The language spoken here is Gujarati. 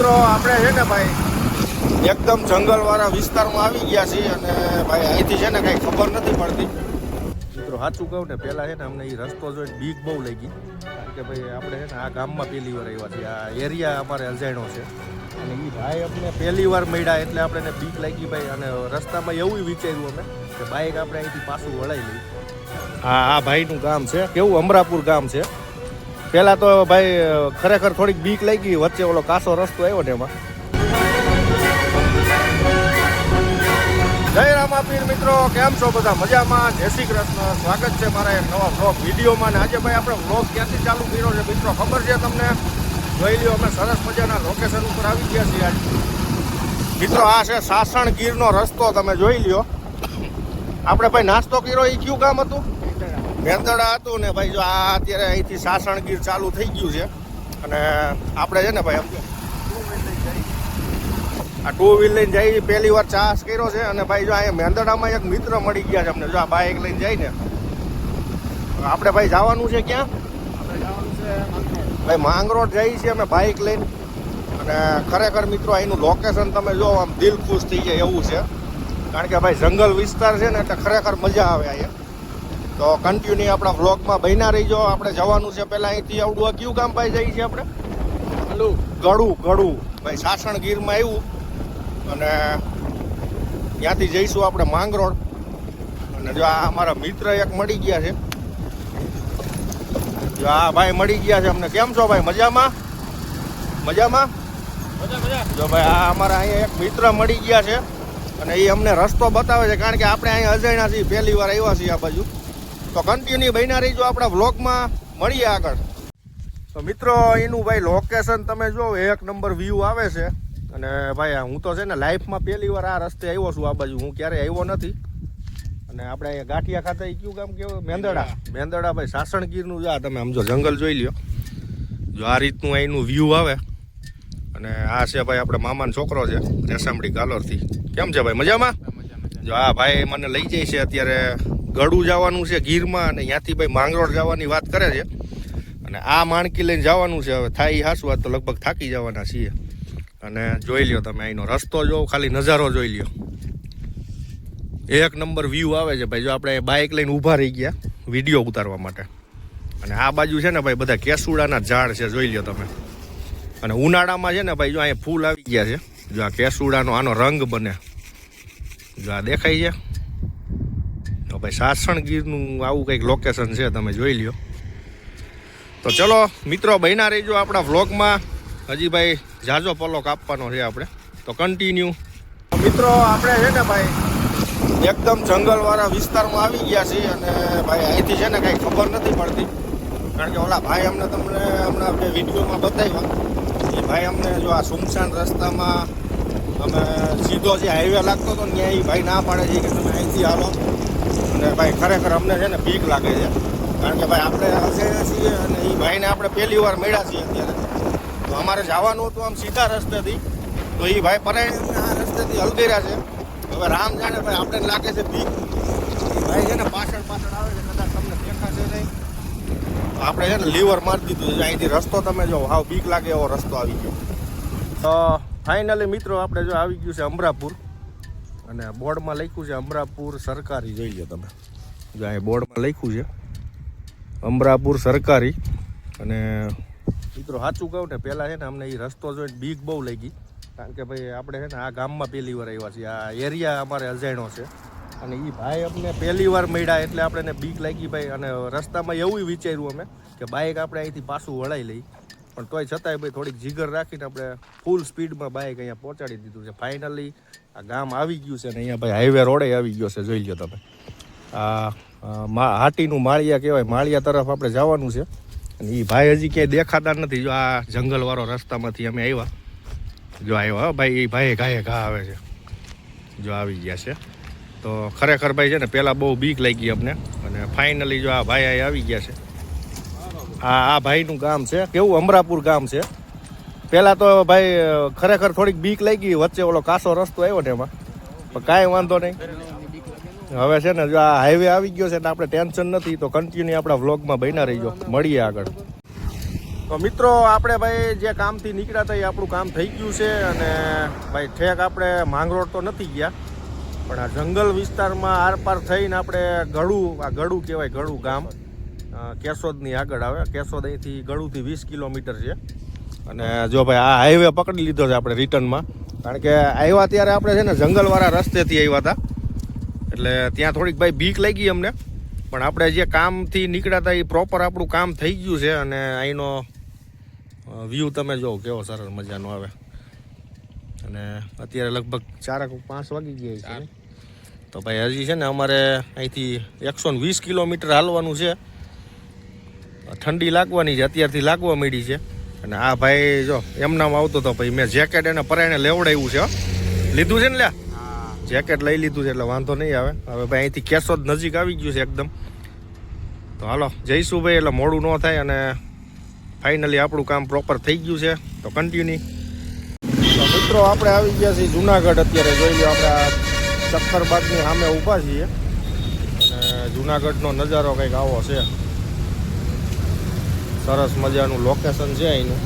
મિત્રો આપણે છે ને ભાઈ એકદમ જંગલવાળા વિસ્તારમાં આવી ગયા છીએ અને ભાઈ અહીંથી છે ને કંઈ ખબર નથી પડતી. મિત્રો સાચું કહું ને, પહેલાં છે ને અમને એ રસ્તો જોઈને બીક બહુ લાગી, કારણ કે ભાઈ આપણે છે ને આ ગામમાં પહેલી વાર આવ્યા છીએ. આ એરિયા અમારે અજાણ્યો છે અને એ ભાઈ અમને પહેલી વાર મળ્યા એટલે આપણે બીક લાગી ભાઈ. અને રસ્તામાં એવું વિચાર્યું અમે કે બાઇક આપણે અહીંથી પાછું વળાવી લઈએ. આ ભાઈનું ગામ છે, કેવું અમરાપુર ગામ છે. પહેલાં તો ભાઈ ખરેખર થોડીક બીક લાગી, વચ્ચે ઓલો કાસો રસ્તો આવ્યો ને એમાં. જય રામાપીર મિત્રો, કેમ છો બધા? મજામાં? જય શ્રી કૃષ્ણ. સ્વાગત છે મારા એક નવા વ્લોગ વિડીયોમાં. ને આજે ભાઈ આપણે વ્લોગ ક્યાંથી ચાલુ કર્યો છે મિત્રો ખબર છે તમને? જોઈ લ્યો, અમે સરસ મજાના લોકેશન ઉપર આવી ગયા છીએ આજ મિત્રો. આ છે સાસણગીરનો રસ્તો, તમે જોઈ લ્યો. આપણે ભાઈ નાસ્તો કર્યો એ કયું ગામ હતું? મેંદડા હતું ને ભાઈ. જો આ અત્યારે અહીંથી સાસણગીર ચાલુ થઈ ગયું છે અને આપણે છે ને ભાઈ આ ટુ વ્હીલ લઈને જઈએ. પહેલી વાર ચાસ કર્યો છે અને ભાઈ જો અહીંયા મેંદડામાં એક મિત્ર મળી ગયા છે અમને. જો આ બાઇક લઈને જાય ને આપણે ભાઈ જવાનું છે ક્યાં? ભાઈ માંગરોળ જઈએ છીએ અમે બાઇક લઈને. અને ખરેખર મિત્રો અહીંનું લોકેશન તમે જો આમ દિલ ખુશ થઈ જાય એવું છે, કારણ કે ભાઈ જંગલ વિસ્તાર છે ને એટલે ખરેખર મજા આવે અહીંયા. તો કન્ટિન્યુ આપણા વ્લોગમાં બન્યા રહીજો. આપણે જવાનું છે પહેલાં અહીંથી આવડું કયું ગામ ભાઈ જઈએ છીએ આપણે? ગળું ભાઈ સાસણગીરમાં આવ્યું અને ત્યાંથી જઈશું આપણે માંગરોળ. અને જો આ અમારા મિત્ર એક મળી ગયા છે. જો આ ભાઈ મળી ગયા છે અમને. કેમ છો ભાઈ? મજામાં? જો ભાઈ આ અમારા અહીંયા એક મિત્ર મળી ગયા છે અને એ અમને રસ્તો બતાવે છે, કારણ કે આપણે અહીંયા અજાણ્યા છીએ, પહેલી વાર આવ્યા છીએ આ બાજુ. તો કન્ટિન્યુ બન્યા રહીજો આપણા વ્લોગમાં. મળીએ આગળ. તો મિત્રો એનું ભાઈ લોકેશન તમે જો, એક નંબર વ્યૂ આવે છે. અને ભાઈ હું તો છે ને લાઈફમાં પહેલી વાર આ રસ્તે આવ્યો છું આ બાજુ, હું ક્યારેય આવ્યો નથી. અને આપણે અહીંયા ગાંઠિયા ખાતે કયું ગામ કેવું? મેંદડા ભાઈ સાસણગીરનું. જો તમે આમ જો જંગલ જોઈ લ્યો. જો આ રીતનું અહીંનું વ્યૂ આવે. અને આ છે ભાઈ આપણે મામાનો છોકરો છે રેસામડી ગાલોરથી. કેમ છે ભાઈ? મજામાં? જો આ ભાઈ મને લઈ જાય છે અત્યારે ગળું જવાનું છે ગીરમાં, અને ત્યાંથી ભાઈ માંગરોળ જવાની વાત કરે છે. અને આ માણકી લઈને જવાનું છે. હવે થાય હાસું વાત તો લગભગ થાકી જવાના છીએ. અને જોઈ લ્યો તમે અહીંનો રસ્તો જો, ખાલી નજારો જોઈ લ્યો. એક નંબર વ્યૂ આવે છે ભાઈ. જો આપણે બાઇક લઈને ઊભા રહી ગયા વિડીયો ઉતારવા માટે. અને આ બાજુ છે ને ભાઈ બધા કેસુડાના ઝાડ છે, જોઈ લ્યો તમે. અને ઉનાળામાં છે ને ભાઈ જો અહીંયા ફૂલ આવી ગયા છે. જો આ કેસુડાનો આનો રંગ બને, જો આ દેખાય છે. તો ભાઈ સાસણગીરનું આવું કંઈક લોકેશન છે, તમે જોઈ લ્યો. તો ચલો મિત્રો બન્યા રહીજો આપણા વ્લોગમાં. હજી ભાઈ જાજો પલો કાપવાનો છે આપણે, તો કન્ટિન્યુ. મિત્રો આપણે છે ને ભાઈ એકદમ જંગલવાળા વિસ્તારમાં આવી ગયા છીએ અને ભાઈ અહીંથી છે ને કંઈ ખબર નથી પડતી, કારણ કે ઓલા ભાઈ અમને તમને હમણાં વિડીયોમાં બતાવ્યા. એ ભાઈ અમને જો આ સુમસાન રસ્તામાં અમે સીધો જે હાઈવે લાગતો હતો ને ત્યાં એ ભાઈ ના પાડે છે કે તમે અહીંથી હાલો. અને ભાઈ ખરેખર અમને છે ને બીક લાગે છે, કારણ કે ભાઈ આપણે અજાણ્યા છીએ અને એ ભાઈને આપણે પહેલી વાર મળ્યા છીએ અત્યારે. તો અમારે જવાનું હતું આમ સીધા રસ્તેથી, તો એ ભાઈ પરાયણ આ રસ્તેથી હલગેર્યા છે. હવે રામ જાણે ભાઈ આપણે લાગે છે બીક. એ ભાઈ છે ને પાછળ આવે છે, કદાચ તમને દેખાશે નહીં. તો આપણે છે ને લીવર મારી દીધું છે. અહીંથી રસ્તો તમે જો હાવ બીક લાગે એવો રસ્તો આવી ગયો. તો ફાઇનલી મિત્રો આપણે જો આવી ગયું છે અમરાપુર. અને બોર્ડમાં લખ્યું છે અમરાપુર સરકારી. જોઈ લો તમે, જો અહીં બોર્ડમાં લખ્યું છે અમરાપુર સરકારી. અને મિત્રો સાચું કહું ને, પહેલાં છે ને અમને એ રસ્તો જોઈને બીક બહુ લાગી, કારણ કે ભાઈ આપણે છે ને આ ગામમાં પહેલી વાર આવ્યા છીએ. આ એરિયા અમારે અજાણ્યો છે અને એ ભાઈ અમને પહેલી વાર મળ્યા એટલે આપણે બીક લાગી ભાઈ. અને રસ્તામાં એવું વિચાર્યું અમે કે બાઇક આપણે અહીંથી પાછું વળાવી લઈ, પણ તોય છતાંય ભાઈ થોડીક જીગર રાખીને આપણે ફૂલ સ્પીડમાં બાઇક અહીંયા પહોંચાડી દીધું છે. ફાઇનલી આ ગામ આવી ગયું છે અને અહીંયા ભાઈ હાઈવે રોડે આવી ગયો છે, જોઈ લો તમે. આ હાટીનું માળિયા કહેવાય, માળિયા તરફ આપણે જવાનું છે. અને એ ભાઈ હજી ક્યાંય દેખાતા નથી. જો આ જંગલવાળો રસ્તામાંથી અમે આવ્યા. જો આવ્યા ભાઈ, એ ભાઈ ઘા આવે છે. જો આવી ગયા છે. તો ખરેખર ભાઈ છે ને પહેલાં બહુ બીક લાગી અમને. અને ફાઇનલી જો આ ભાઈ આવી ગયા છે. આ ભાઈનું ગામ છે, કેવું અમરાપુર ગામ છે. પહેલાં તો ભાઈ ખરેખર થોડીક બીક લાગી, વચ્ચે ઓલો કાસો રસ્તો આવ્યો ને એમાં, પણ કાંઈ વાંધો નહીં. હવે છે ને જો આ હાઈવે આવી ગયો છે એટલે આપણે ટેન્શન નથી. તો કન્ટિન્યુ આપણા વ્લોગમાં બન્યા રહીજો. મળીએ આગળ. તો તો મિત્રો આપણે ભાઈ જે કામથી નીકળ્યા હતા એ આપણું કામ થઈ ગયું છે અને ભાઈ ઠેક આપણે માંગરોળ તો નથી ગયા પણ આ જંગલ વિસ્તારમાં આરપાર થઈને આપણે આ ગળું કહેવાય ગળું ગામ કેશોદની આગળ આવે. કેશોદ અહીંથી ગળુથી 20 કિલોમીટર છે અને જો ભાઈ આ હાઈવે પકડી લીધો છે આપણે રિટર્નમાં, કારણ કે આવ્યા ત્યારે આપણે છે ને જંગલવાળા રસ્તેથી આવ્યા હતા એટલે ત્યાં થોડીક ભાઈ બીક લાગી અમને, પણ આપણે જે કામથી નીકળ્યા હતા એ પ્રોપર આપણું કામ થઈ ગયું છે અને અહીંનો વ્યૂ તમે જો કેવો સરસ મજાનો આવે. અને અત્યારે લગભગ 4-5 વાગી ગયા છે તો ભાઈ હજી છે ને અમારે અહીંથી 120 કિલોમીટર હાલવાનું છે. ઠંડી લાગવાની છે, અત્યારથી લાગવા માંડી છે. અને આ ભાઈ જો એમનામ આવતો હતો ભાઈ મેં જેકેટ એને પરાયણે લેવડાવ્યું છે, લીધું છે ને લ્યા જેકેટ લઈ લીધું છે એટલે વાંધો નહીં આવે. હવે ભાઈ અહીંથી કેશોદ નજીક આવી ગયું છે એકદમ, તો હાલો જઈશું ભાઈ એટલે મોડું ન થાય અને ફાઇનલી આપણું કામ પ્રોપર થઈ ગયું છે તો કન્ટિન્યુ. તો મિત્રો આપણે આવી ગયા છીએ જુનાગઢ. અત્યારે જોઈ લો આપણે આ ચક્કરબાગની સામે ઊભા છીએ અને જુનાગઢનો નજારો કંઈક આવો છે. સરસ મજાનું લોકેશન છે અહીંનું.